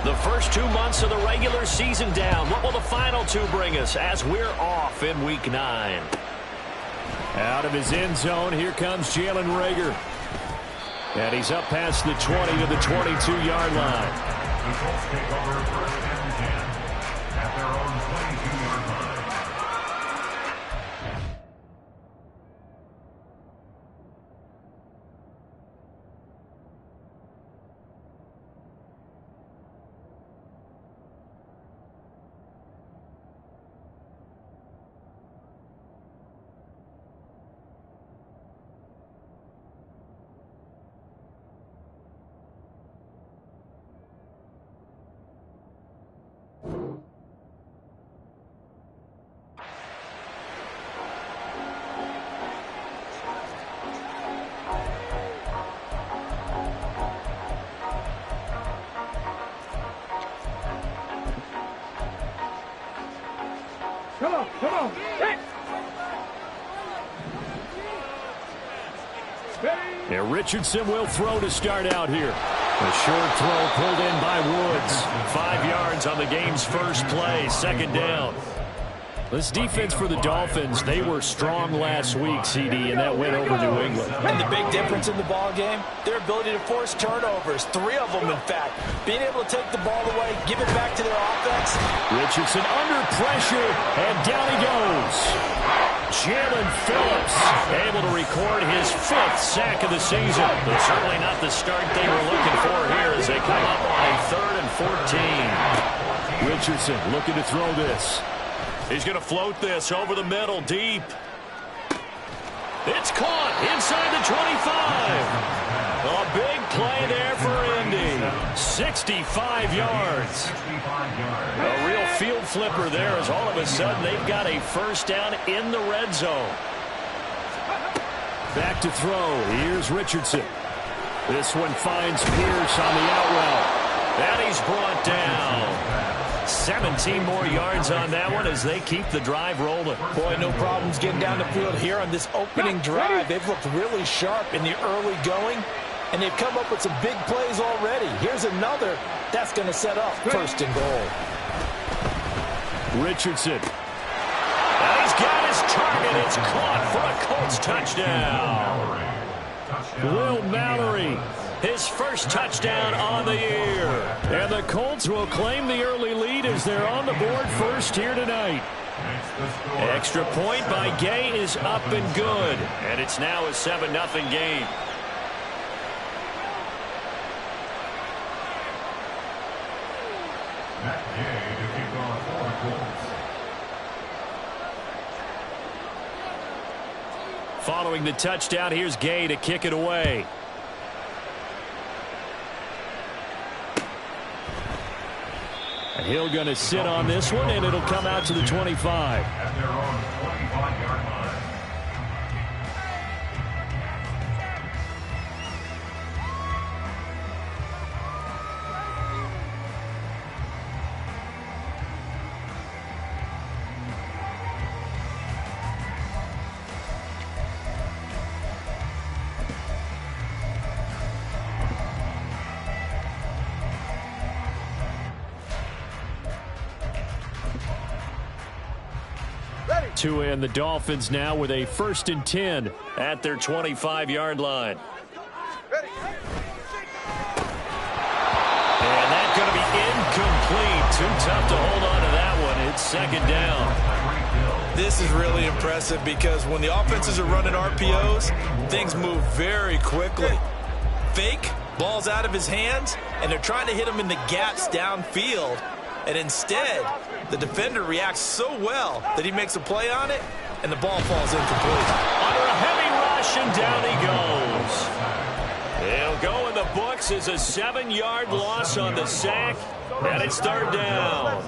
The first 2 months of the regular season down. What will the final two bring us as we're off in Week 9? Out of his end zone, here comes Jalen Reagor. And he's up past the 20 to the 22-yard line. The Colts take over first and 10 at their own 22-yard line. Come on. Hey. And Richardson will throw to start out here. A short throw pulled in by Woods. 5 yards on the game's first play, second down. This defense for the Dolphins, they were strong last week, CD, and that went over New England. And the big difference in the ball game, their ability to force turnovers, 3 of them in fact. Being able to take the ball away, give it back to their offense. Richardson under pressure, and down he goes. Jalen Phillips able to record his 5th sack of the season. But certainly not the start they were looking for here as they come up on a 3rd and 14. Richardson looking to throw this. He's going to float this over the middle, deep. It's caught inside the 25. A big play there for Indy. 65 yards. A real field flipper there as all of a sudden they've got a first down in the red zone. Back to throw. Here's Richardson. This one finds Pierce on the out route. And he's brought down. 17 more yards on that one as they keep the drive rolling. Boy, no problems getting down the field here on this opening drive. They've looked really sharp in the early going, and they've come up with some big plays already. Here's another that's going to set up 1st and goal. Richardson. And he's got his target. It's caught for a Colts touchdown. Will Mallory. His first touchdown on the year. And the Colts will claim the early lead as they're on the board first here tonight. Extra point by Gay is up and good. And it's now a 7-0 game. Following the touchdown, here's Gay to kick it away. And he'll going to sit on this one, and it'll come out to the 25. At their own 25-yard line. Tua and the Dolphins now with a 1st and 10 at their 25-yard line. And that's going to be incomplete. Too tough to hold on to that one. It's 2nd down. This is really impressive because when the offenses are running RPOs, things move very quickly. Fake, ball's out of his hands, and they're trying to hit him in the gaps downfield. And instead, the defender reacts so well that he makes a play on it, and the ball falls incomplete. Under a heavy rush, and down he goes. He'll go in the books as a 7-yard loss on the sack, and it's 3rd down.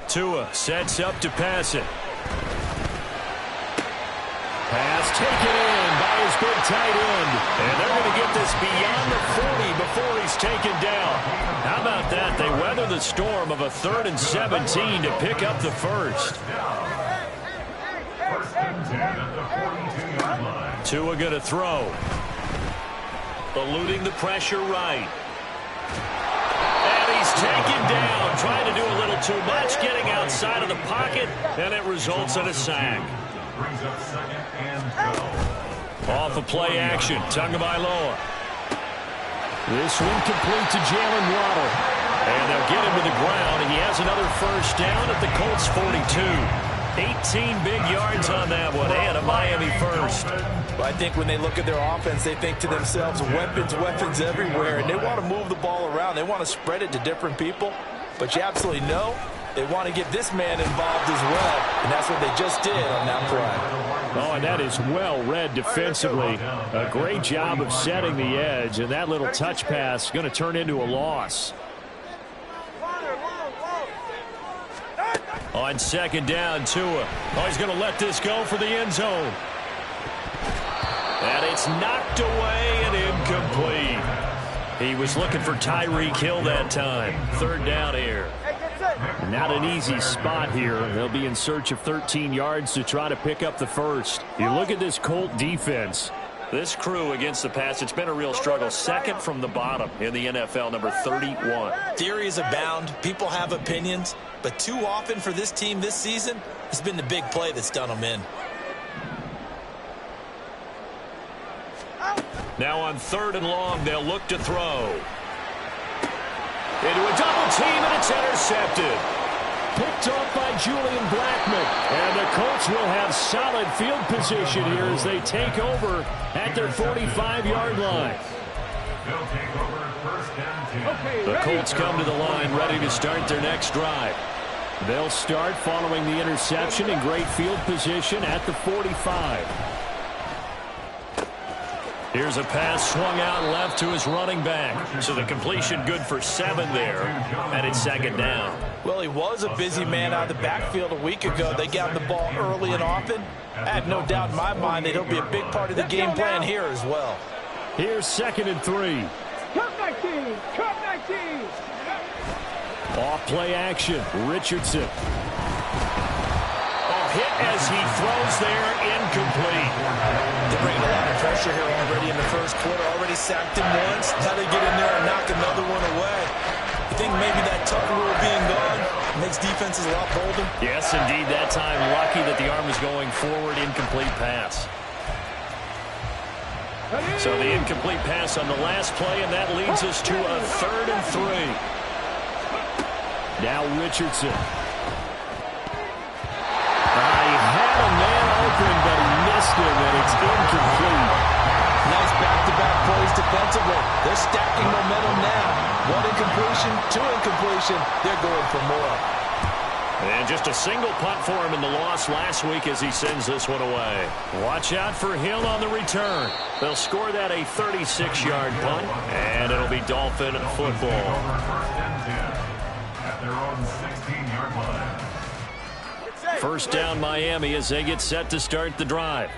Tua sets up to pass it. Pass taken in by his big tight end. And they're going to get this beyond the 40 before he's taken down. How about that? They weather the storm of a 3rd and 17 to pick up the first. First and Tua going to throw. Eluding the pressure right. And he's taken down. Trying to do a little too much. Getting outside of the pocket. And it results in a sack. Brings up 2nd and 12. Off of play action. Tagovailoa. This one complete to Jalen Waddle. And they'll get him to the ground. And he has another first down at the Colts 42. 18 big yards on that one, and a Miami first. But I think when they look at their offense, they think to themselves, weapons, weapons everywhere, and they want to move the ball around. They want to spread it to different people, but you absolutely know they want to get this man involved as well, and that's what they just did on that play. Oh, and that is well read defensively. A great job of setting the edge, and that little touch pass is going to turn into a loss. On 2nd down, Tua. Oh, he's going to let this go for the end zone. And it's knocked away and incomplete. He was looking for Tyreek Hill that time. 3rd down here. Not an easy spot here. They'll be in search of 13 yards to try to pick up the first. You look at this Colt defense. This crew against the pass, it's been a real struggle. 2nd from the bottom in the NFL, number 31. Theories abound. People have opinions. But too often for this team this season, it's been the big play that's done them in. Now on 3rd and long, they'll look to throw. Into a double team, and it's intercepted. Picked off by Julian Blackmon. And the Colts will have solid field position here as they take over at their 45-yard line. They'll take over 1st and 10. The Colts come to the line ready to start their next drive. They'll start following the interception in great field position at the 45. Here's a pass swung out left to his running back. So the completion good for 7 there. And it's 2nd down. Well, he was a busy man out of the backfield a week ago. They got him the ball early and often. I have no doubt in my mind that he'll be a big part of the game plan here as well. Here's 2nd and 3. Cut 19! Cut 19! Off play action. Richardson. Oh, hit as he throws there. Incomplete. They're bringing a lot of pressure here already in the first quarter. Already sacked him once. How they get in there and knock another one away. I think maybe that Tucker rule being gone makes defenses a lot bolder. Yes, indeed. That time lucky that the arm was going forward. Incomplete pass. So the incomplete pass on the last play, and that leads us to a 3rd and 3. Now Richardson. He had a man open, but he missed him, and it's incomplete. Nice back-to-back plays defensively. They're stacking momentum now. 1 incompletion, 2 incompletion. They're going for more. And just a single punt for him in the loss last week as he sends this one away. Watch out for Hill on the return. They'll score that a 36-yard punt, and it'll be Dolphin football. 1st and 10 at their own 16-yard line. 1st down Miami as they get set to start the drive.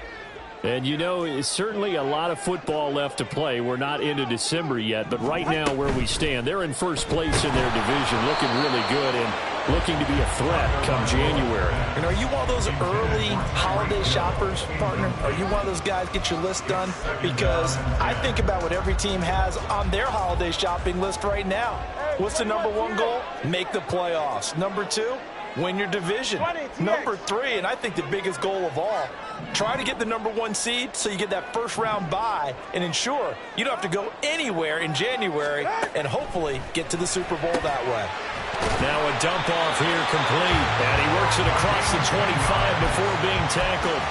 And you know, it's certainly a lot of football left to play. We're not into December yet, but right now where we stand, they're in first place in their division, looking really good and looking to be a threat come January. And are you one of those early holiday shoppers, partner? Are you one of those guys get your list done? Because I think about what every team has on their holiday shopping list right now. What's the number 1 goal? Make the playoffs. Number 2, win your division. Number 3, and I think the biggest goal of all, try to get the number 1 seed so you get that first-round bye and ensure you don't have to go anywhere in January and hopefully get to the Super Bowl that way. Now a dump off here complete, and he works it across the 25 before being tackled.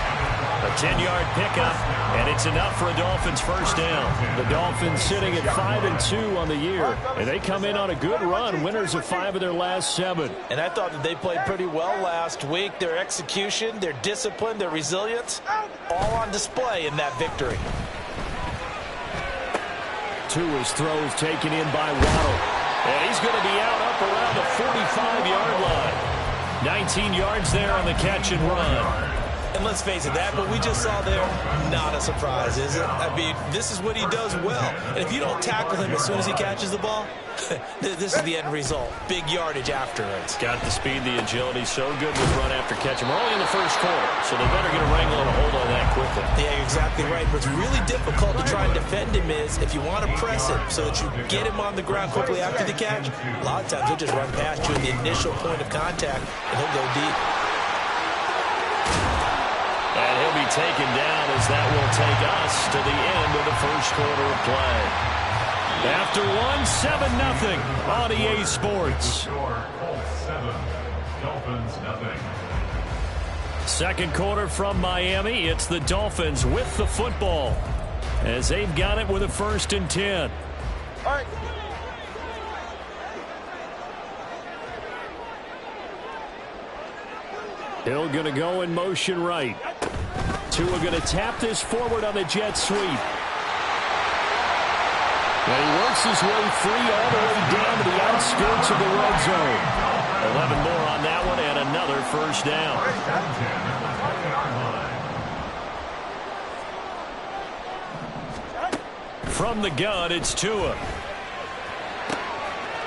A 10-yard pickup, and it's enough for a Dolphins first down. The Dolphins sitting at 5-2 on the year, and they come in on a good run, winners of 5 of their last 7. And I thought that they played pretty well last week. Their execution, their discipline, their resilience, all on display in that victory. Tua's throws taken in by Waddle, and he's going to be out up around the 45-yard line. 19 yards there on the catch and run. And let's face it, that what we just saw there, not a surprise, is it? I mean, this is what he does well. And if you don't tackle him as soon as he catches the ball, this is the end result. Big yardage after it. Got the speed, the agility, so good with run after catch. We're only in the first quarter, so they better get a wrangle and a hold on that quickly. Yeah, you're exactly right. What's really difficult to try and defend him is if you want to press him so that you get him on the ground quickly after the catch, a lot of times he'll just run past you at the initial point of contact, and he'll go deep. And he'll be taken down as that will take us to the end of the first quarter of play. After 7-0 on EA Sports. Colts 7, Dolphins 0. Second quarter from Miami. It's the Dolphins with the football as they've got it with a 1st and 10. All right. Hill going to go in motion right. Tua going to tap this forward on the jet sweep. And he works his way free all the way down to the outskirts of the red zone. 11 more on that one and another 1st down. From the gun, it's Tua.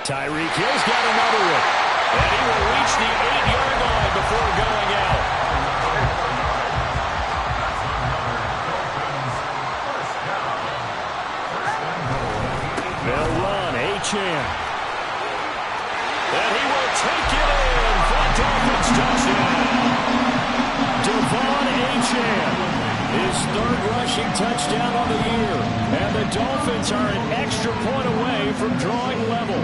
Tyreek Hill's got another one. And he will reach the 8-yard line before going out. They'll run Achane. And he will take it in for a Dolphins touchdown. Devon Achane, his 3rd rushing touchdown of the year. And the Dolphins are an extra point away from drawing level.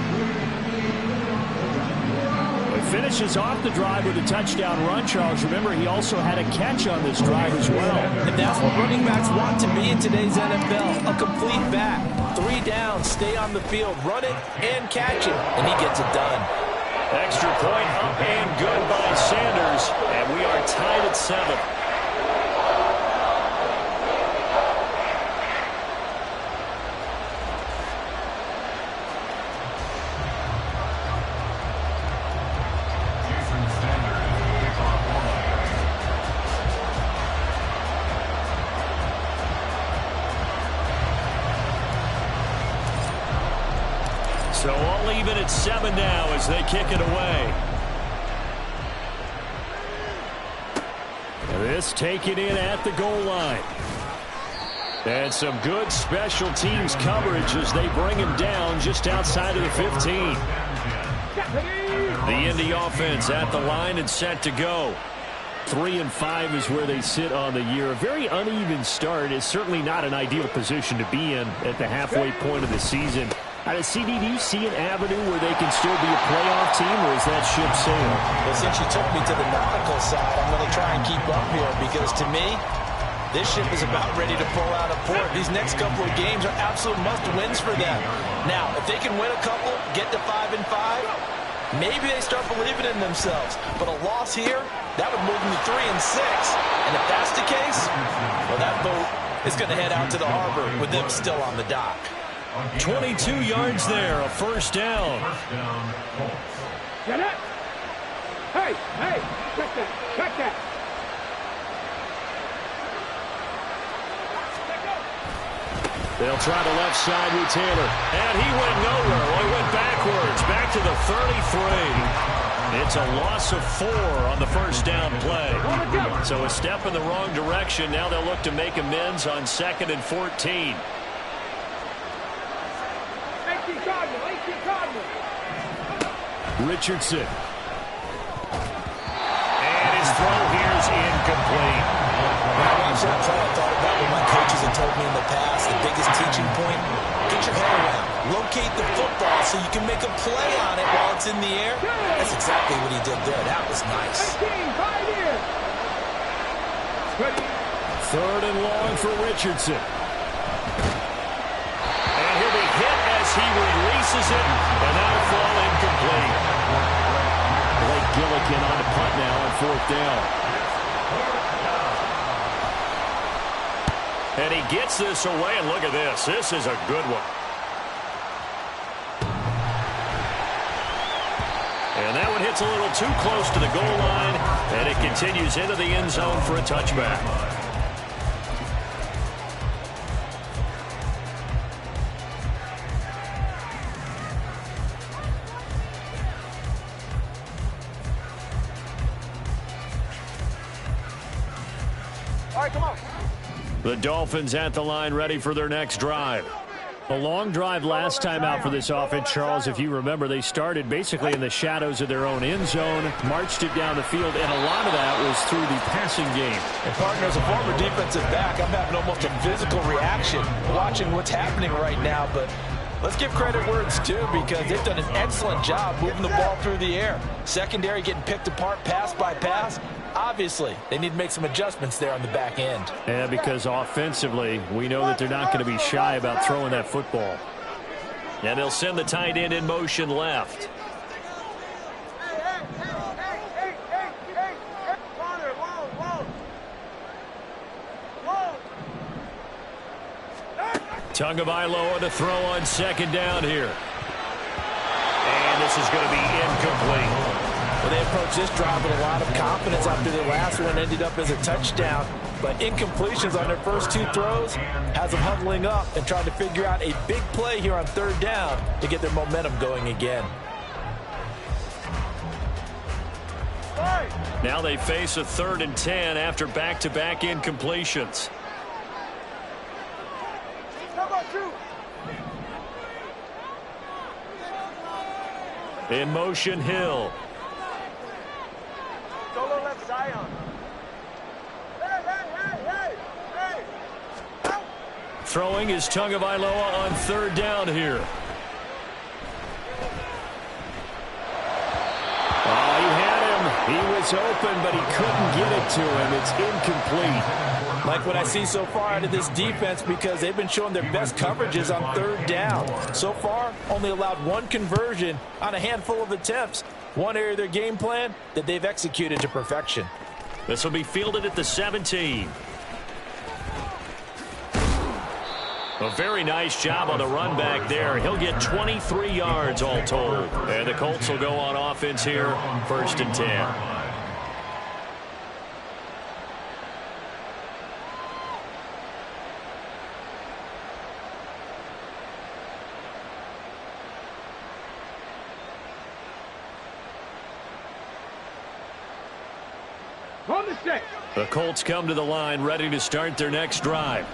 Finishes off the drive with a touchdown run, Charles. Remember, he also had a catch on this drive as well. And that's what running backs want to be in today's NFL. A complete back. 3 down, stay on the field, run it, and catch it. And he gets it done. Extra point up and good by Sanders. And we are tied at 7. So all even at 7 now as they kick it away. This taken in at the goal line. And some good special teams coverage as they bring him down just outside of the 15. The Indy offense at the line and set to go. 3-5 is where they sit on the year. A very uneven start is certainly not an ideal position to be in at the halfway point of the season. CD, do you see an avenue where they can still be a playoff team, or is that ship sailed? Well, since you took me to the nautical side, I'm going to try and keep up here because, to me, this ship is about ready to pull out of port. These next couple of games are absolute must-wins for them. Now, if they can win a couple, get to 5-5, maybe they start believing in themselves. But a loss here, that would move them to 3-6. And if that's the case, well, that boat is going to head out to the harbor with them still on the dock. 22 yards there, a 1st down. Get it? Hey, check that. They'll try the left side with Taylor. And he went nowhere. Well, he went backwards, back to the 33. It's a loss of 4 on the 1st down play. So a step in the wrong direction. Now they'll look to make amends on 2nd and 14. Richardson. And his throw here is incomplete. When I watched that play, I thought about what my coaches had told me in the past. The biggest teaching point, get your head around. Locate the football so you can make a play on it while it's in the air. That's exactly what he did there. That was nice. 3rd and long for Richardson. And he'll be hit as he releases it, and that'll fall incomplete. Blake Gillikin on the punt now on 4th down. And he gets this away, and look at this. This is a good one. And And that one hits a little too close to the goal line, and it continues into the end zone for a touchback. All right, come on. The Dolphins at the line, ready for their next drive. A long drive last time out for this offense, Charles. If you remember, they started basically in the shadows of their own end zone, marched it down the field, and a lot of that was through the passing game. And partner, as a former defensive back, I'm having almost a physical reaction watching what's happening right now. But let's give credit where it's due, because they've done an excellent job moving the ball through the air. Secondary getting picked apart pass by pass. Obviously, they need to make some adjustments there on the back end. Yeah, because offensively, we know that they're not going to be shy about throwing that football. And they'll send the tight end in motion left. Tagovailoa to throw on second down here. And this is going to be incomplete. Well, they approached this drive with a lot of confidence after their last one ended up as a touchdown. But incompletions on their first two throws has them huddling up and trying to figure out a big play here on third down to get their momentum going again. Now they face a 3rd and 10 after back-to-back incompletions. In motion, Hill. Solo left Zion. Throwing is Tagovailoa on third down here. Oh, he had him. He was open, but he couldn't get it to him. It's incomplete. Like what I see so far out of this defense, because they've been showing their best coverages on third down. So far, only allowed one conversion on a handful of attempts. One area of their game plan that they've executed to perfection. This will be fielded at the 17. A very nice job on the run back there. He'll get 23 yards all told. And the Colts will go on offense here, 1st and 10. The Colts come to the line ready to start their next drive.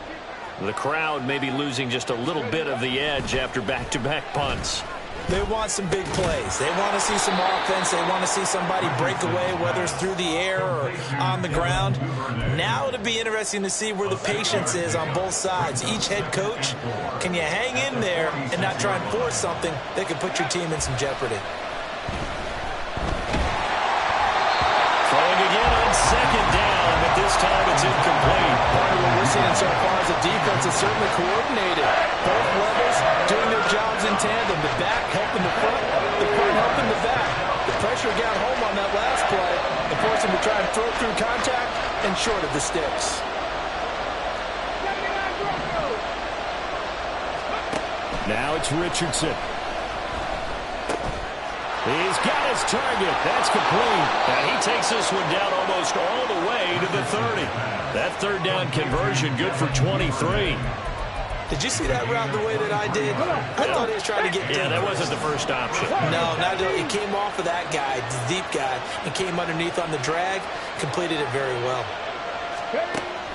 The crowd may be losing just a little bit of the edge after back-to-back punts. They want some big plays. They want to see some offense. They want to see somebody break away, whether it's through the air or on the ground. Now it'll be interesting to see where the patience is on both sides. Each head coach, can you hang in there and not try and force something that could put your team in some jeopardy? Throwing again on second down, but this time it's incomplete. Part of what we're seeing so far is the defense is certainly coordinated. Both levels doing their jobs in tandem. The back helping the front helping the back. The pressure got home on that last play and forced him to try and throw through contact and short of the sticks. Now it's Richardson. He's got his target. That's complete. And he takes this one down almost all the way to the 30. That third down conversion good for 23. Did you see that route the way that I did? I thought he was trying to get deep. Yeah, that wasn't the first option. No, it came off of that guy, the deep guy, and came underneath on the drag, completed it very well.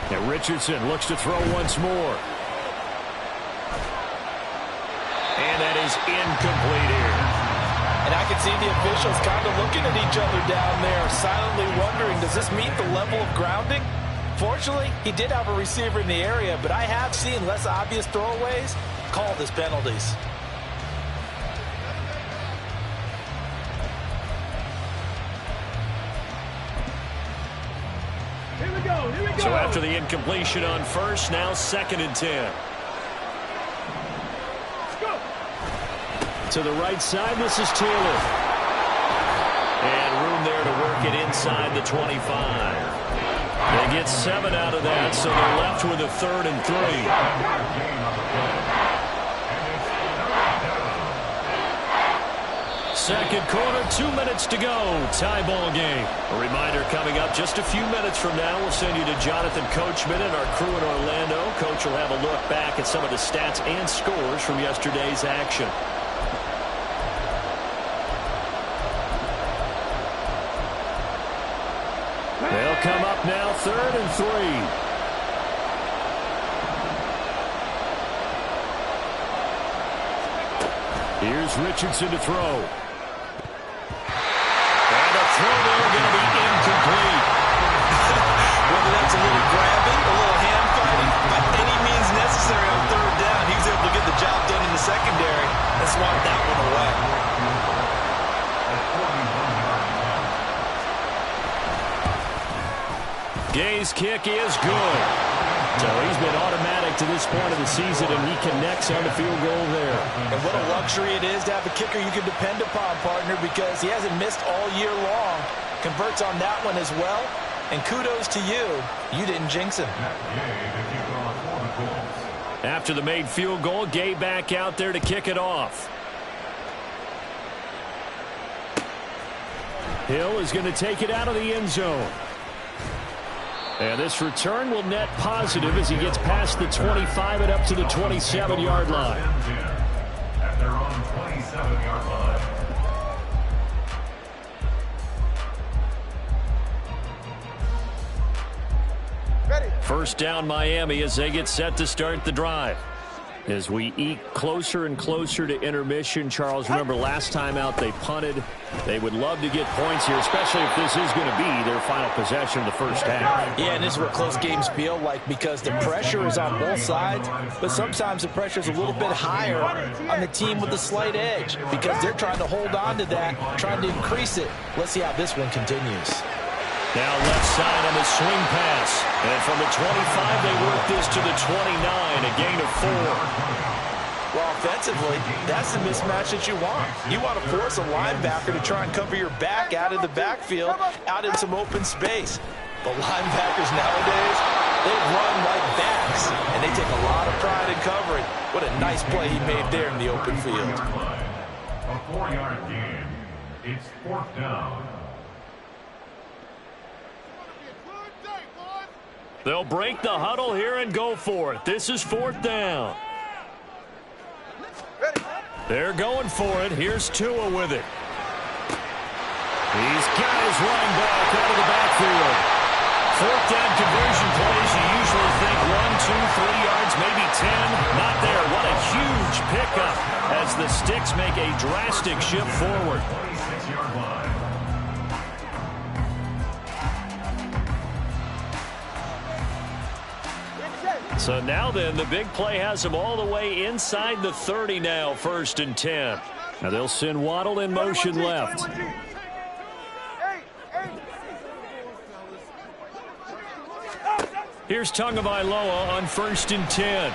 And Richardson looks to throw once more. And that is incomplete here. And I can see the officials kind of looking at each other down there, silently wondering, does this meet the level of grounding? Fortunately, he did have a receiver in the area, but I have seen less obvious throwaways called as penalties. Here we go. So after the incompletion on first, now 2nd and 10. To the right side, this is Taylor. And room there to work it inside the 25. They get 7 out of that, so they're left with a 3rd and 3. second quarter, 2 minutes to go. Tie ball game. A reminder coming up just a few minutes from now. We'll send you to Jonathan Coachman and our crew in Orlando. Coach will have a look back at some of the stats and scores from yesterday's action. They'll come up now, 3rd and 3. Here's Richardson to throw. And a throw there going to be incomplete. Whether that's a little grabbing, a little hand fighting, by any means necessary on 3rd down, he was able to get the job done in the secondary and swat that one away. Gay's kick is good. So he's been automatic to this point of the season, and he connects on the field goal there. And what a luxury it is to have a kicker you can depend upon, partner, because he hasn't missed all year long. Converts on that one as well. And kudos to you. You didn't jinx him. After the made field goal, Gay back out there to kick it off. Hill is going to take it out of the end zone. And this return will net positive as he gets past the 25 and up to the 27-yard line. At their own 27-yard line. First down Miami as they get set to start the drive. As we eke closer and closer to intermission, Charles, remember last time out they punted. They would love to get points here, especially if this is going to be their final possession of the first half. Yeah, and this is what close games feel like because the pressure is on both sides, but sometimes the pressure is a little bit higher on the team with the slight edge because they're trying to hold on to that, trying to increase it. Let's see how this one continues. Now left side on the swing pass. And from the 25, they work this to the 29, a gain of 4. Well, offensively, that's the mismatch that you want. You want to force a linebacker to try and cover your back out of the backfield, out in some open space. But linebackers nowadays, they run like backs, and they take a lot of pride in covering. What a nice play he made there in the open field. A 4-yard gain. It's 4th down. They'll break the huddle here and go for it. This is 4th down. They're going for it. Here's Tua with it. He's got his running back out of the backfield. 4th down conversion plays. You usually think 1, 2, 3 yards, maybe 10. Not there. What a huge pickup as the Sticks make a drastic shift forward. 26-yard line. So now then, the big play has them all the way inside the 30 now, 1st and 10. Now they'll send Waddle in motion left. Here's Tagovailoa on 1st and 10.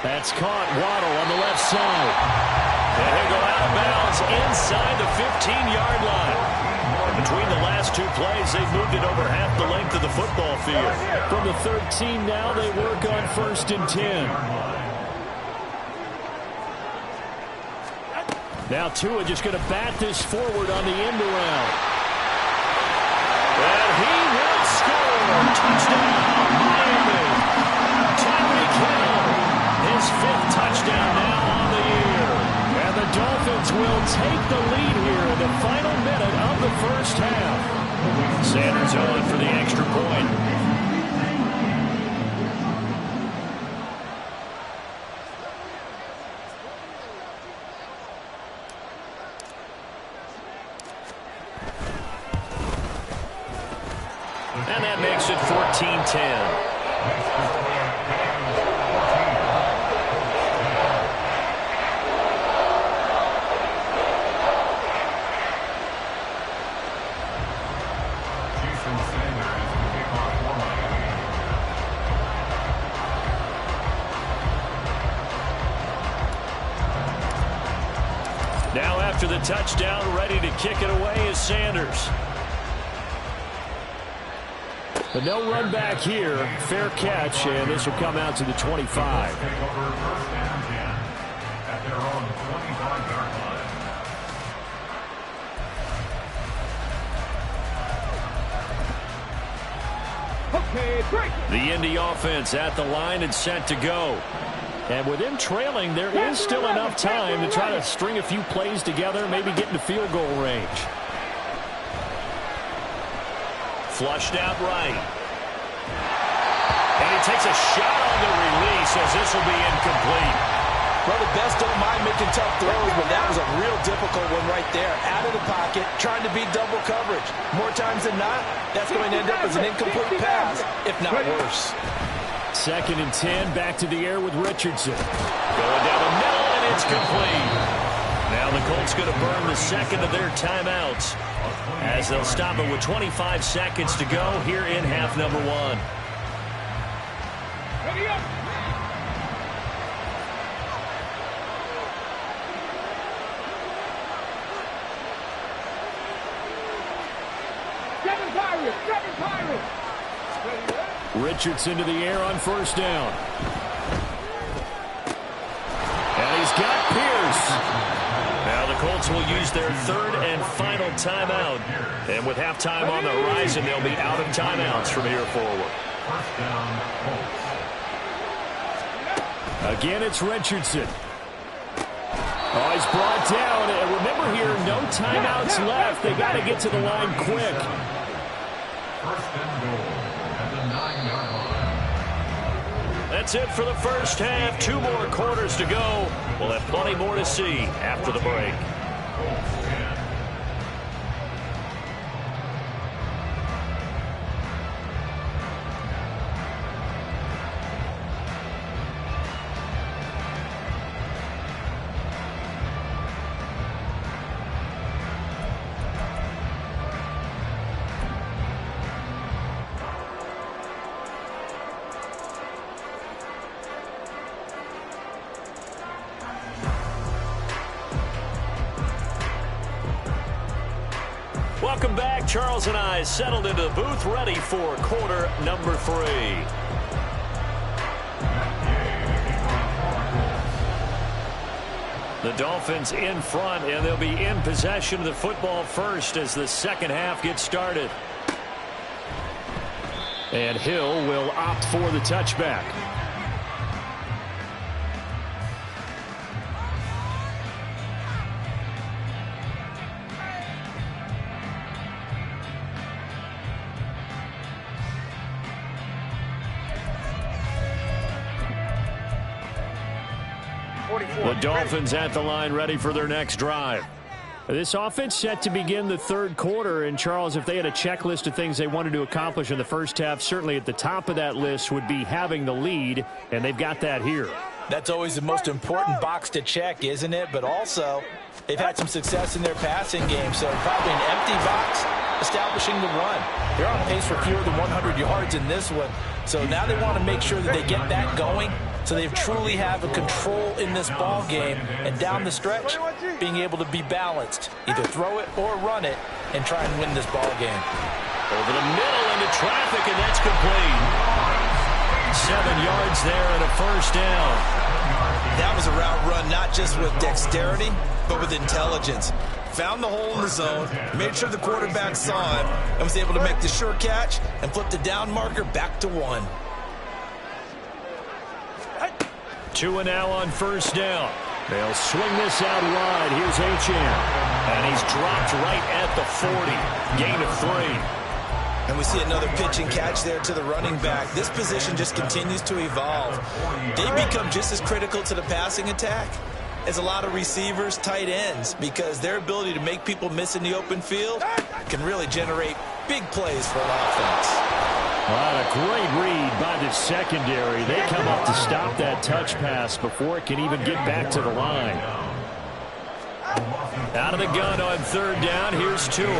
That's caught. Waddle on the left side. And he'll go out of bounds inside the 15-yard line. Between the last 2 plays, they've moved it over half the length of the football field. From the 13 now, they work on 1st and 10. Now Tua just going to bat this forward on the end around. And he will score. Touchdown, Miami. Tyreek Hill, his 5th touchdown now on the year. And the Dolphins will take the lead here in the final minute of the first half. Sanders on for the extra point. And that makes it 14-10. Now after the touchdown, ready to kick it away is Sanders. But no run back here. Fair catch, and this will come out to the 25. Take over 1st and 10 at their own 25-yard line. Okay, break. The Indy offense at the line and set to go. And with them trailing, there is still enough time to try to string a few plays together, maybe get into field goal range. Flushed out right. And he takes a shot on the release as this will be incomplete. Well, the best don't mind making tough throws, but that was a real difficult one right there. Out of the pocket, trying to beat double coverage. More times than not, that's going to end up as an incomplete pass, if not worse. 2nd and 10, back to the air with Richardson. Going down the middle, and it's complete. Now the Colts going to burn the second of their timeouts as they'll stop it with 25 seconds to go here in half number 1. Ready up. Seven Pirates. Richardson to the air on 1st down. And he's got Pierce. Now the Colts will use their 3rd and final timeout. And with halftime on the horizon, they'll be out of timeouts from here forward. Again, it's Richardson. Oh, he's brought down. And remember here, no timeouts left. They got to get to the line quick. 1st and goal at the 9-yard line. That's it for the first half. 2 more quarters to go. We'll have plenty more to see after the break. Welcome back. Charles and I settled into the booth, ready for quarter number 3. The Dolphins in front, and they'll be in possession of the football first as the second half gets started. And Hill will opt for the touchback. The Dolphins at the line, ready for their next drive. This offense set to begin the 3rd quarter. And, Charles, if they had a checklist of things they wanted to accomplish in the first half, certainly at the top of that list would be having the lead, and they've got that here. That's always the most important box to check, isn't it? But also, they've had some success in their passing game, so probably an empty box establishing the run. They're on pace for fewer than 100 yards in this one, so now they want to make sure that they get that going so they truly have a control in this ball game, and down the stretch, being able to be balanced, either throw it or run it, and try and win this ball game. Over the middle into traffic, and that's complete. 7 yards there and a first down. That was a route run not just with dexterity, but with intelligence. Found the hole in the zone, made sure the quarterback saw him, and was able to make the sure catch and flip the down marker back to 1. 2 now on 1st down. They'll swing this out wide. Here's Achane. And he's dropped right at the 40. Gain of 3. And we see another pitch and catch there to the running back. This position just continues to evolve. They become just as critical to the passing attack as a lot of receivers, tight ends, because their ability to make people miss in the open field can really generate big plays for an offense. A great read by the secondary. They come up to stop that touch pass before it can even get back to the line. Out of the gun on 3rd down. Here's Tua.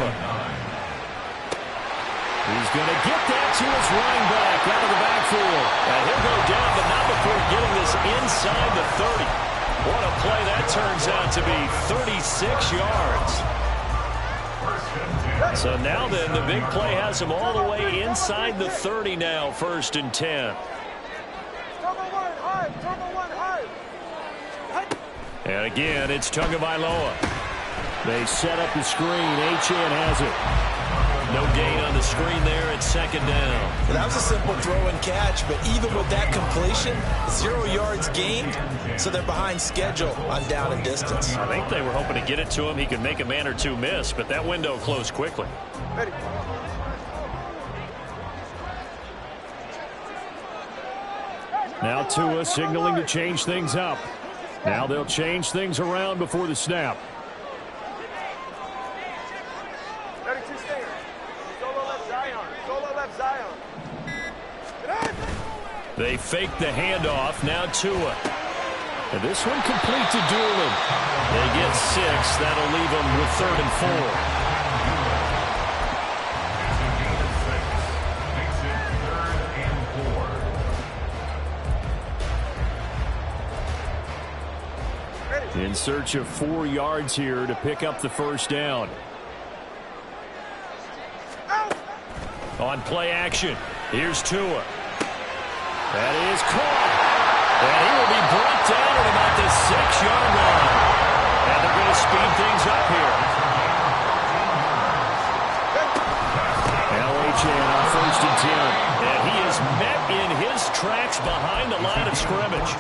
He's going to get that to his running back out of the backfield. And he'll go down, but not before getting this inside the 30. What a play that turns out to be. 36 yards. So now then, the big play has him all the way inside the 30 now, 1st and 10. And again, it's Tagovailoa. They set up the screen. Achane has it. No gain on the screen there at second down. Well, that was a simple throw and catch, but even with that completion, 0 yards gained, so they're behind schedule on down and distance. I think they were hoping to get it to him. He could make a man or two miss, but that window closed quickly. Ready. Now Tua signaling to change things up. Now they'll change things around before the snap. 32 stairs. Solo left Zion. Solo left Zion. They fake the handoff. Now Tua. And this one complete to Doolin. They get 6. That'll leave them with 3rd and 4. In search of 4 yards here to pick up the first down. On play action, here's Tua. That is caught. And he will be brought down at about the 6-yard line. And they're going to speed things up here. LHN on 1st and 10. And he is met in his tracks behind the line of scrimmage.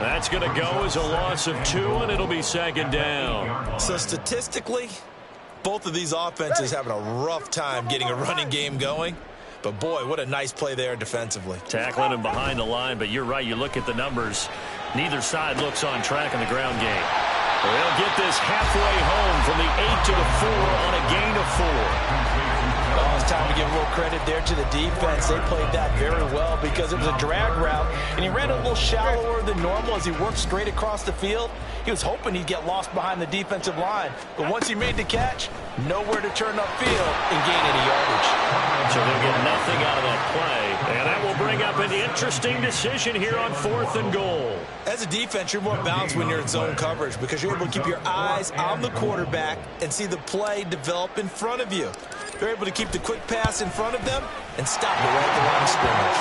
That's going to go as a loss of 2, and it'll be 2nd down. So statistically, both of these offenses having a rough time getting a running game going. But, boy, what a nice play there defensively. Tackling him behind the line, but you're right. You look at the numbers. Neither side looks on track in the ground game. They'll get this halfway home from the 8 to the 4 on a gain of 4. Oh, it's time to give a little credit there to the defense. They played that very well because it was a drag route, and he ran a little shallower than normal as he worked straight across the field. He was hoping he'd get lost behind the defensive line, but once he made the catch, nowhere to turn upfield and gain any yardage. So they'll get nothing out of that play, and that will bring up an interesting decision here on 4th and goal. As a defense, you're more balanced when you're in zone coverage because you're able to keep your eyes on the quarterback and see the play develop in front of you. You're able to keep the quick pass in front of them and stop it right at the line of scrimmage.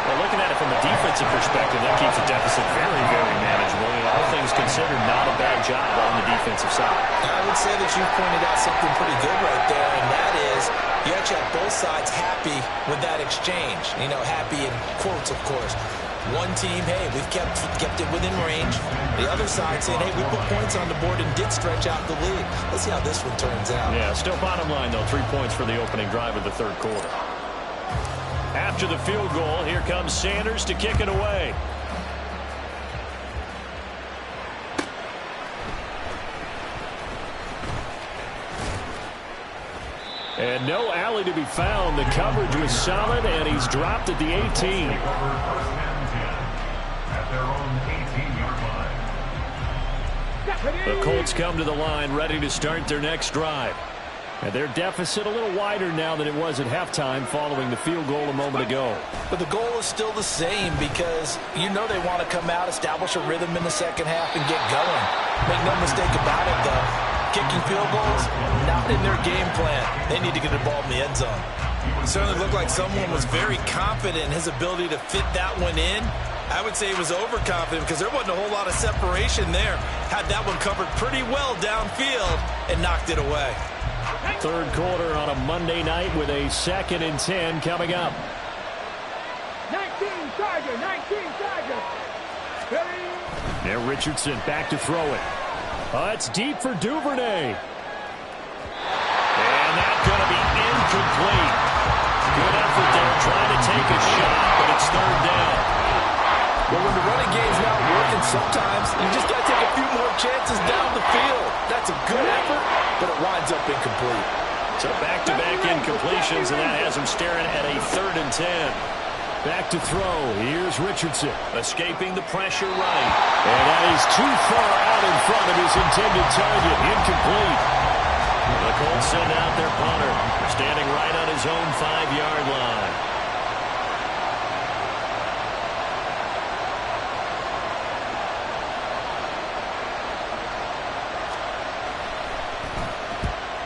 Well, looking at it from a defensive perspective, that keeps the deficit very, very manageable. You know, all things considered, not a bad job on the defensive side. I would say that you pointed out something pretty good right there, and that is you actually have both sides happy with that exchange. You know, happy in quotes, of course. One team, hey, we've kept it within range. The other side saying, hey, we put points on the board and did stretch out the lead. Let's see how this one turns out. Yeah, still bottom line, though, 3 points for the opening drive of the 3rd quarter. After the field goal, here comes Sanders to kick it away. And no alley to be found. The coverage was solid, and he's dropped at the 18. The Colts come to the line, ready to start their next drive. And their deficit a little wider now than it was at halftime following the field goal a moment ago. But the goal is still the same because you know they want to come out, establish a rhythm in the second half, and get going. Make no mistake about it, though. Kicking field goals, not in their game plan. They need to get the ball in the end zone. It certainly looked like someone was very confident in his ability to fit that one in. I would say he was overconfident because there wasn't a whole lot of separation there. Had that one covered pretty well downfield and knocked it away. 3rd quarter on a Monday night with a 2nd and 10 coming up. 19 Chargers, 19 Chargers. Now Richardson back to throw it. It's deep for Duvernay. And that's going to be incomplete. Good effort there trying to take a shot, but it's 3rd down. Well, when the running game's not working, sometimes you just got to take a few more chances down the field. That's a good effort, but it winds up incomplete. So back-to-back incompletions, and that has him staring at a 3rd and 10. Back to throw. Here's Richardson. Escaping the pressure right. And that is too far out in front of his intended target. Incomplete. The Colts send out their punter. Standing right on his own 5-yard line.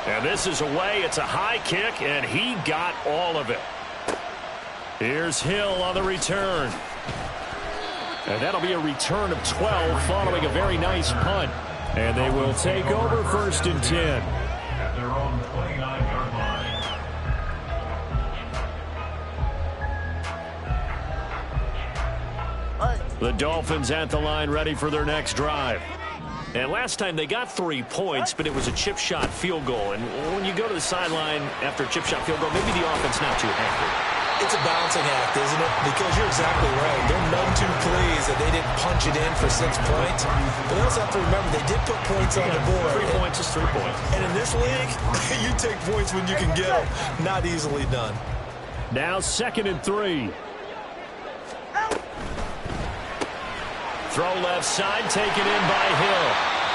And this is away. It's a high kick, and he got all of it. Here's Hill on the return. And that'll be a return of 12 following a very nice punt. And they will take over 1st and 10. At their own 29-yard line. The Dolphins at the line ready for their next drive. And last time they got 3 points, but it was a chip shot field goal. And when you go to the sideline after a chip shot field goal, maybe the offense not too happy. It's a balancing act, isn't it? Because you're exactly right. They're none too pleased that they didn't punch it in for 6 points. But they also have to remember they did put points on the board. 3 points is 3 points. And in this league, you take points when you can get them. Not easily done. Now 2nd and 3. Throw left side, taken in by Hill.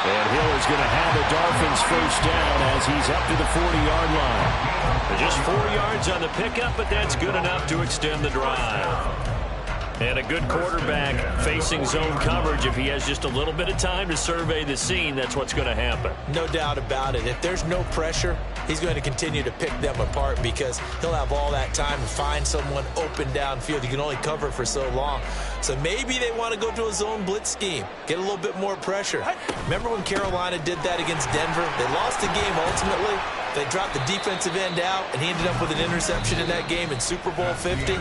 And Hill is going to have the Dolphins first down as he's up to the 40-yard line. Just 4 yards on the pickup, but that's good enough to extend the drive. And a good quarterback facing zone coverage. If he has just a little bit of time to survey the scene, that's what's going to happen. No doubt about it. If there's no pressure, he's going to continue to pick them apart because he'll have all that time to find someone open downfield. You can only cover for so long. So maybe they want to go to a zone blitz scheme, get a little bit more pressure. Remember when Carolina did that against Denver? They lost the game ultimately. They dropped the defensive end out, and he ended up with an interception in that game in Super Bowl 50.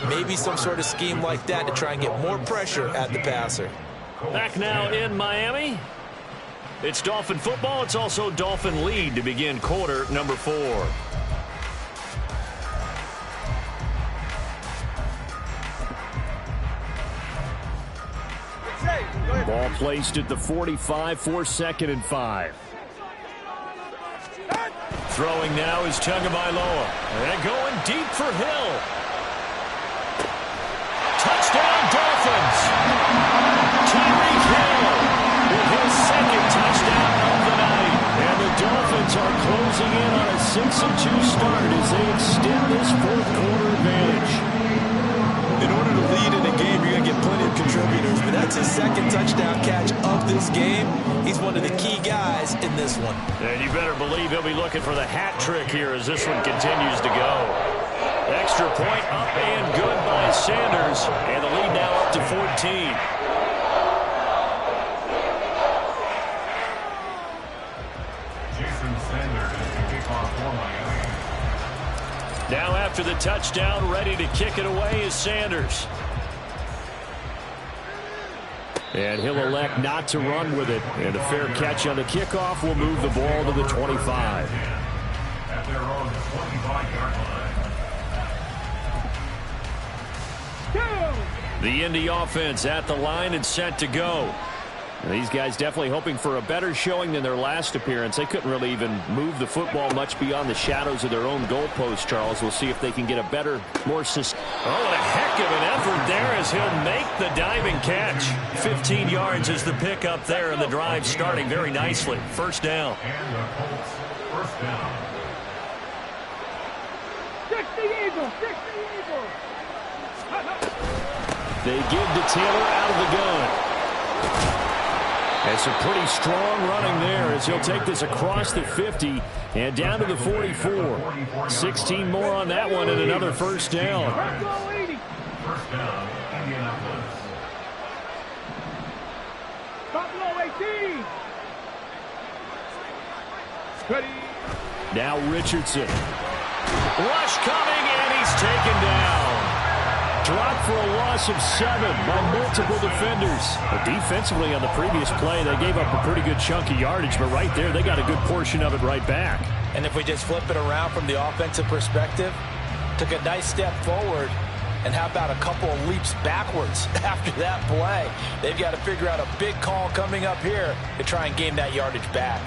Maybe some sort of scheme like that to try and get more pressure at the passer. Back now in Miami. It's Dolphin football. It's also Dolphin lead to begin quarter number 4. Ball placed at the 45 for 2nd and 5. Throwing now is Tagovailoa. And going deep for Hill. Touchdown, Dolphins. Tyreek Hill with his 2nd touchdown of the night. And the Dolphins are closing in on a 6-2 start as they extend this 4th quarter advantage. In order to lead in a game, you're going to get plenty of contributors. But that's his 2nd touchdown catch of this game. He's one of the key guys in this one. And you better believe he'll be looking for the hat trick here as this one continues to go. Extra point up and good by Sanders. And the lead now up to 14. Jason Sanders is the kickoff for Miami. Now after the touchdown, ready to kick it away is Sanders. And he'll elect not to run with it. And a fair catch on the kickoff will move the ball to the 25. At their own 25-yard line. The Indy offense at the line and set to go. And these guys definitely hoping for a better showing than their last appearance. They couldn't really even move the football much beyond the shadows of their own goalpost, Charles. We'll see if they can get a better, more sustained. Oh, what a heck of an effort there as he'll make the diving catch. 15 yards is the pickup there, and the drive starting very nicely. First down. And the Colts, first down. 60 Eagles, 60 Eagles. They give to Taylor out of the gun. That's a pretty strong running there as he'll take this across the 50 and down to the 44. 16 more on that one and another first down. First down, Indianapolis. Buffalo 18. Ready. Now Richardson. Rush coming, and he's taken down. Dropped for a loss of 7 by multiple defenders. But defensively on the previous play, they gave up a pretty good chunk of yardage, but right there, they got a good portion of it right back. And if we just flip it around from the offensive perspective, took a nice step forward, and how about a couple of leaps backwards after that play? They've got to figure out a big call coming up here to try and gain that yardage back.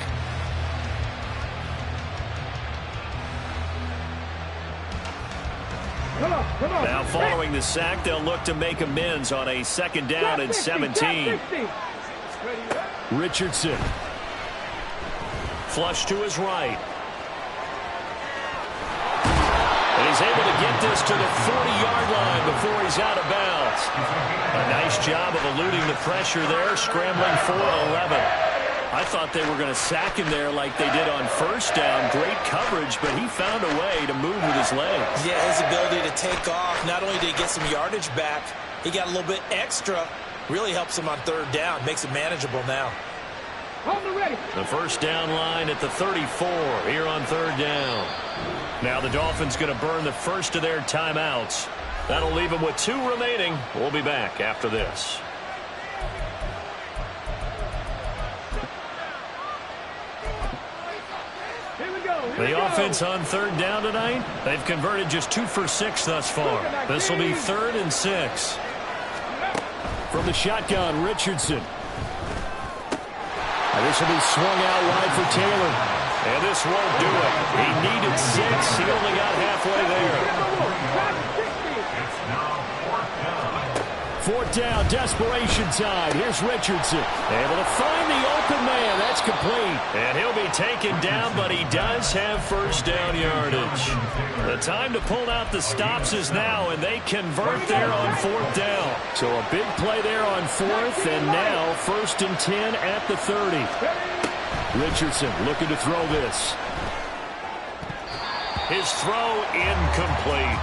Now following the sack, they'll look to make amends on a 2nd down and 17. Richardson. Flush to his right. And he's able to get this to the 40-yard line before he's out of bounds. A nice job of eluding the pressure there, scrambling for 11. I thought they were going to sack him there like they did on first down. Great coverage, but he found a way to move with his legs. Yeah, his ability to take off, not only did he get some yardage back, he got a little bit extra. Really helps him on 3rd down, makes it manageable now. The first down line at the 34 here on 3rd down. Now the Dolphins going to burn the first of their timeouts. That'll leave them with 2 remaining. We'll be back after this. The offense on third down tonight, they've converted just 2 for 6 thus far. This will be 3rd and 6. From the shotgun, Richardson. And this will be swung out wide for Taylor. And this won't do it. He needed 6. He only got halfway there. 4th down, desperation time. Here's Richardson. Able to find the open man. That's complete. And he'll be taken down, but he does have first down yardage. The time to pull out the stops is now, and they convert there on 4th down. So a big play there on 4th, and now 1st and 10 at the 30. Richardson looking to throw this. His throw incomplete.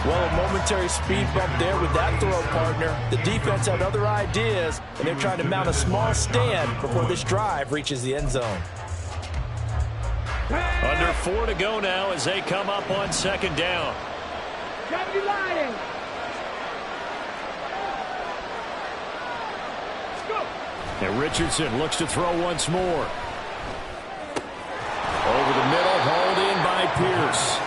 Well, a momentary speed bump there with that throw, partner. The defense had other ideas, and they're trying to mount a small stand before this drive reaches the end zone. Under 4 to go now as they come up on 2nd down. And Richardson looks to throw once more. Over the middle, hauled in by Pierce.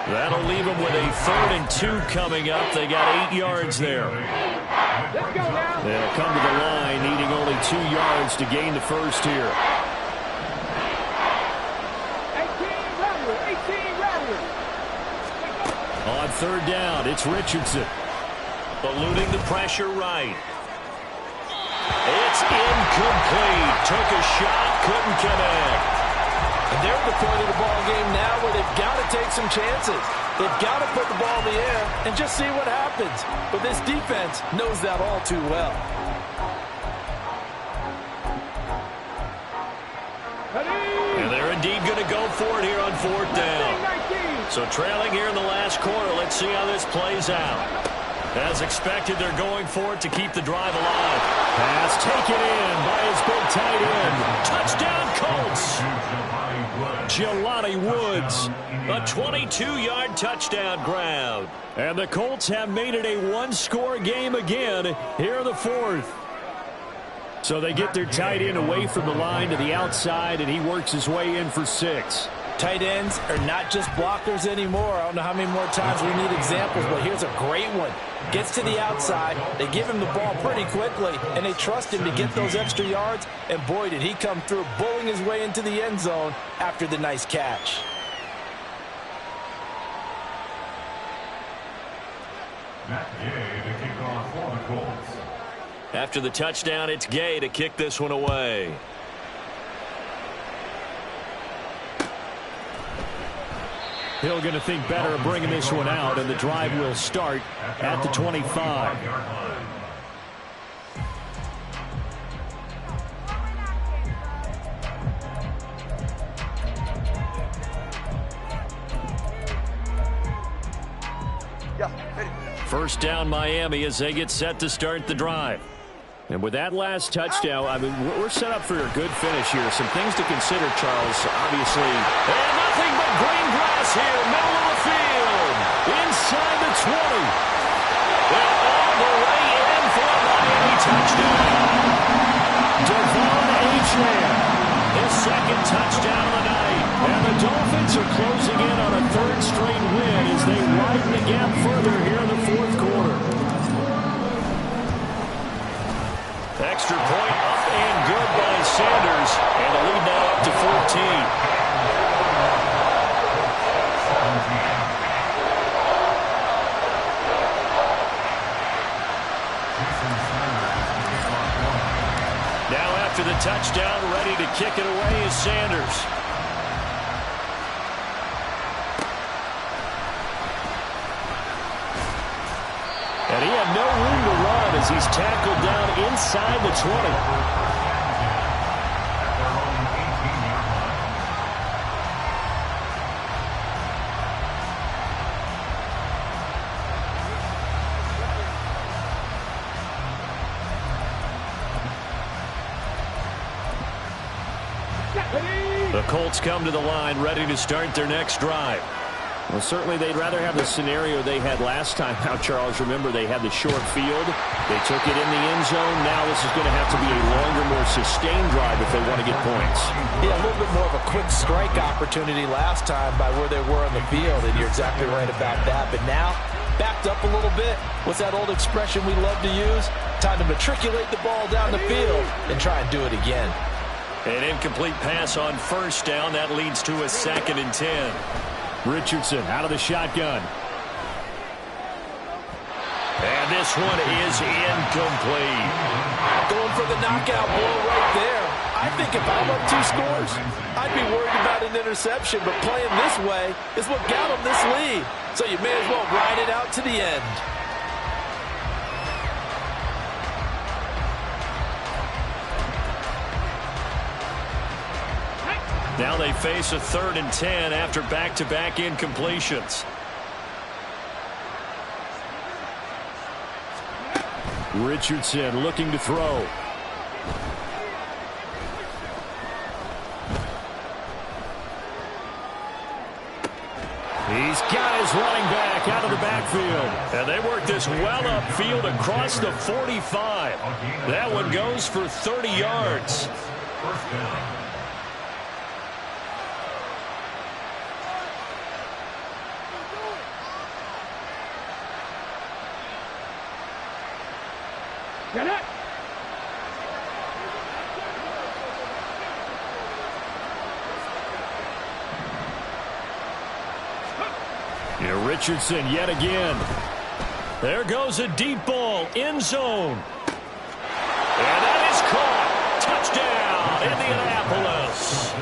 That'll leave them with a 3rd and 2 coming up. They got 8 yards there. They'll come to the line, needing only 2 yards to gain the first here. 18 On 3rd down, it's Richardson. Eluding the pressure right. It's incomplete. Took a shot, couldn't connect. And they're at the point of the ball game now where they've got to take some chances. They've got to put the ball in the air and just see what happens. But this defense knows that all too well. And they're indeed going to go for it here on 4th down. So trailing here in the last quarter. Let's see how this plays out. As expected, they're going for it to keep the drive alive. Pass taken in by his big tight end. Touchdown, Colts. Jelani Woods, a 22-yard touchdown grab. And the Colts have made it a one-score game again here in the 4th. So they get their tight end away from the line to the outside, and he works his way in for 6. Tight ends are not just blockers anymore. I don't know how many more times we need examples, but here's a great one. Gets to the outside, they give him the ball pretty quickly, and they trust him to get those extra yards, and boy, did he come through, bullying his way into the end zone after the nice catch. Matt Gay to kick off for the Colts. After the touchdown, it's Gay to kick this one away. Hill going to think better of bringing this one out, and the drive will start at the 25. First down, Miami, as they get set to start the drive. And with that last touchdown, I mean, we're set up for a good finish here. Some things to consider, Charles, obviously. And nothing but green grass here, middle of the field, inside the 20. And all the way in for a Miami touchdown. Devon Achane, his 2nd touchdown of the night. And the Dolphins are closing in on a 3rd straight win as they widen the gap further here in the 4th quarter. Extra point up and good by Sanders. And the lead now up to 14. Now after the touchdown, ready to kick it away is Sanders. And he had no room to run as he's tackled down inside the 20. The Colts come to the line ready to start their next drive. Well, certainly they'd rather have the scenario they had last time. Now, Charles, remember, they had the short field. They took it in the end zone. Now this is going to have to be a longer, more sustained drive if they want to get points. Yeah, a little bit more of a quick strike opportunity last time by where they were on the field, and you're exactly right about that. But now, backed up a little bit. What's that old expression we love to use? Time to matriculate the ball down the field and try and do it again. An incomplete pass on first down. That leads to a 2nd and 10. Richardson out of the shotgun. And this one is incomplete. Going for the knockout blow right there. I think if I'm up 2 scores, I'd be worried about an interception, but playing this way is what got them this lead. So you may as well ride it out to the end. Now they face a 3rd and 10 after back-to-back incompletions. Richardson looking to throw. He's got his running back out of the backfield. And they work this well upfield across the 45. That one goes for 30 yards. First down. Get it! Here Richardson yet again. There goes a deep ball, end zone. And that is caught. Touchdown, Indianapolis.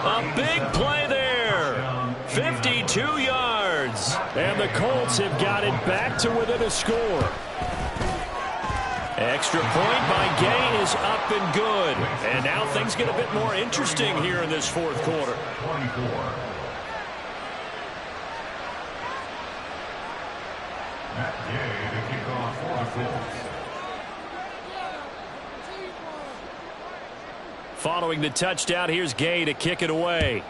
A big play there. 52 yards. And the Colts have got it back to within a score. Extra point by Gay is up and good. And now things get a bit more interesting here in this 4th quarter. 24. Matt Gay to kick off for the Colts. Following the touchdown, here's Gay to kick it away.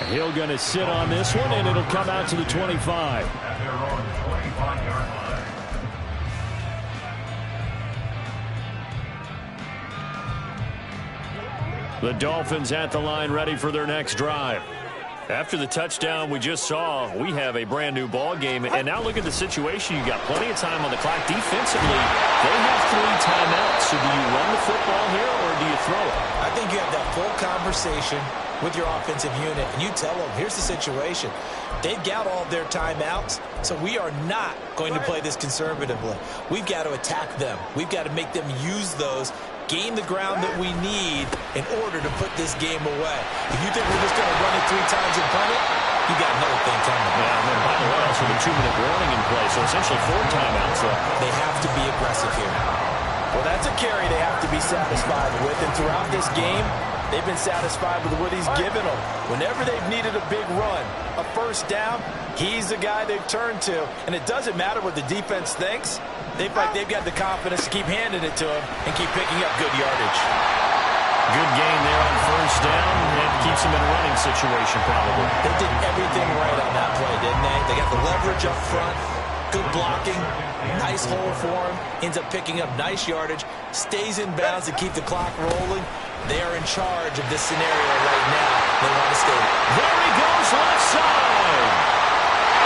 Hill going to sit on this one, and it'll come out to the 25. At their own 25-yard line. The Dolphins at the line ready for their next drive. After the touchdown we just saw, we have a brand new ball game. And now look at the situation. You got plenty of time on the clock. Defensively, they have 3 timeouts. So do you run the football here or do you throw it? I think you have that full conversation with your offensive unit, and you tell them, here's the situation. They've got all of their timeouts, so we are not going to play this conservatively. We've got to attack them. We've got to make them use those, gain the ground that we need in order to put this game away. If you think we're just going to run it 3 times and punt it, you got another thing coming. Yeah, and then by the way, also the 2-minute warning in play, so essentially 4 timeouts left. They have to be aggressive here. Well, that's a carry they have to be satisfied with, and throughout this game, they've been satisfied with what he's given them. Whenever they've needed a big run, a first down, he's the guy they've turned to. And it doesn't matter what the defense thinks. They've got the confidence to keep handing it to him and keep picking up good yardage. Good gain there on first down, and keeps him in a running situation probably. They did everything right on that play, didn't they? They got the leverage up front, good blocking, nice hole for him, ends up picking up nice yardage, stays in bounds to keep the clock rolling. They are in charge of this scenario right now. They want to stay. There he goes left side.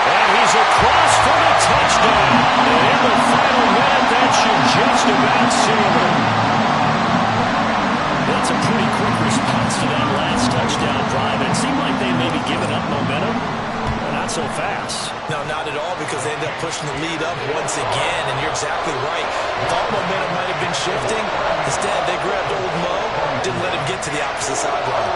And he's across for the touchdown. And in the final minute, that should just about seal it. That's a pretty quick response to that last touchdown drive. It seemed like they maybe given up momentum. Not so fast. No, not at all, because they ended up pushing the lead up once again, and you're exactly right. Thought momentum might have been shifting. Instead, they grabbed old Mo and didn't let him get to the opposite sideline.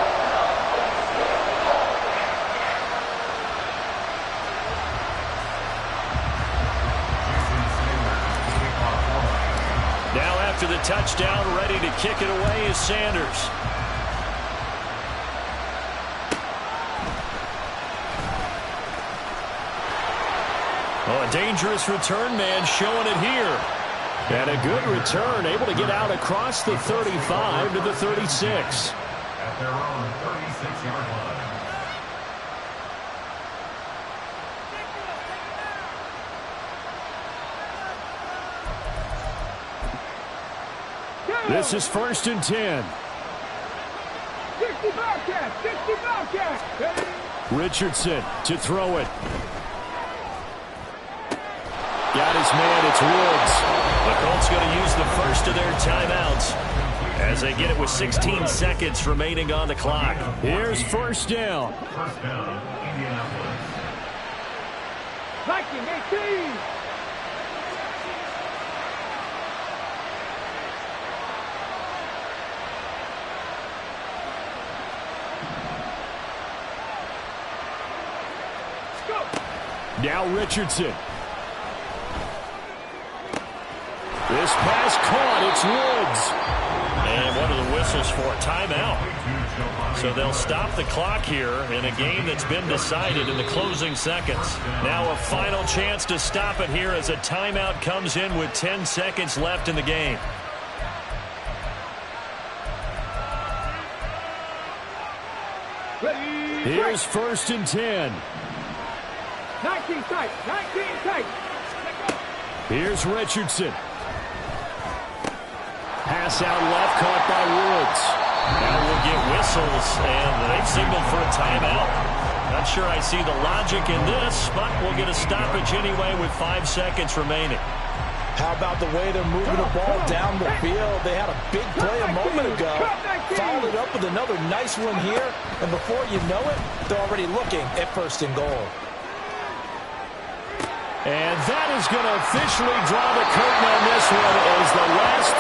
Now after the touchdown, ready to kick it away is Sanders. Oh, a dangerous return man showing it here. And a good return, able to get out across the 35 to the 36. At their own 36-yard line. This is 1st and 10. 60 Bobcat, 60 Bobcat. Ready? Richardson to throw it. Got his man, it's Woods. The Colts going to use the first of their timeouts as they get it with 16 seconds remaining on the clock. Here's 1st down. First down, Indianapolis. Viking 18. Now Richardson. This pass caught. It's Woods. And one of the whistles for a timeout. So they'll stop the clock here in a game that's been decided in the closing seconds. Now a final chance to stop it here as a timeout comes in with 10 seconds left in the game. Ready? Here's 1st and 10. 19 tight, 19 tight. Here's Richardson. Pass out left, caught by Woods. Now we'll get whistles, and they've signaled for a timeout. Not sure I see the logic in this, but we'll get a stoppage anyway with 5 seconds remaining. How about the way they're moving the ball down the field? They had a big play a moment ago. Followed it up with another nice one here. And before you know it, they're already looking at 1st and goal. And that is going to officially draw the curtain on this one as the last